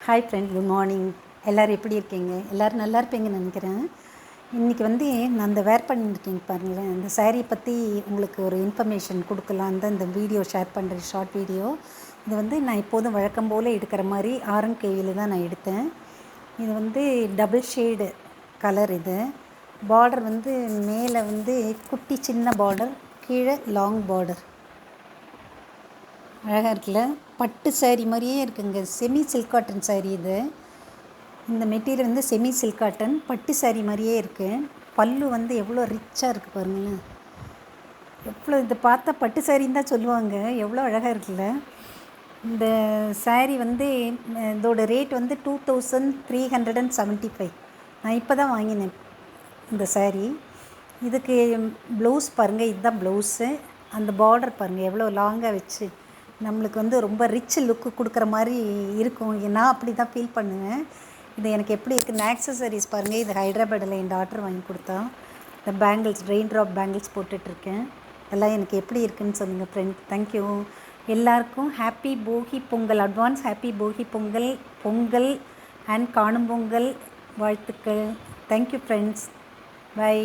Hi friend, good morning. எல்லோரும் எப்படி இருக்கீங்க? எல்லோரும் நல்லா இருப்பீங்கன்னு நினைக்கிறேன். இன்றைக்கி நான் இந்த வேர் பண்ணியிருக்கேங்க பாருங்களேன். இந்த சாரீ பற்றி உங்களுக்கு ஒரு இன்ஃபர்மேஷன் கொடுக்கலான் தான் இந்த வீடியோ ஷேர் பண்ணுறேன், ஷார்ட் வீடியோ. இது நான் எப்போதும் வழக்கம் போல் எடுக்கிற மாதிரி ஆரங்கேவியில் தான் நான் எடுத்தேன். இது டபுள் ஷேடு கலர். இது பார்டர் மேலே குட்டி சின்ன பார்டர், கீழே லாங் பார்டர். அழகாக இருக்குல்ல? பட்டு சாரீ மாதிரியே இருக்குங்க. செமி சில்க் காட்டன் சாரீ இது. இந்த மெட்டீரியல் செமி சில்க் காட்டன், பட்டு சாரீ மாதிரியே இருக்குது. பல்லு எவ்வளோ ரிச்சாக இருக்குது பாருங்களேன். எவ்வளோ இதை பார்த்தா பட்டு சாரின்னு தான் சொல்லுவாங்க. எவ்வளோ அழகாக இருக்குல்ல? இந்த சாரீ இதோட ரேட் 2375. நான் இப்போ தான் வாங்கினேன் இந்த சாரீ. இதுக்கு ப்ளவுஸ் பாருங்கள், இதுதான் ப்ளவுஸு. அந்த பார்டர் பாருங்கள் எவ்வளோ லாங்காக வச்சு நம்மளுக்கு ரொம்ப ரிச் லுக்கு கொடுக்குற மாதிரி இருக்கும். நான் அப்படி தான் ஃபீல் பண்ணுவேன். இது எனக்கு எப்படி இருக்குது? இந்த ஆக்சசரிஸ் பாருங்கள். இது ஹைதராபாடில் என் டாட்டர் வாங்கி கொடுத்தா. இந்த பேங்கிள்ஸ், ரெயின் ட்ராப் பேங்கிள்ஸ் போட்டுட்ருக்கேன். எல்லாம் எனக்கு எப்படி இருக்குதுன்னு சொல்லுங்கள் ஃப்ரெண்ட். தேங்க்யூ. எல்லாருக்கும் happy Bogi Pongal, advance happy Bogi Pongal, Pongal and காணும் பொங்கல் வாழ்த்துக்கள். Thank you friends. பை.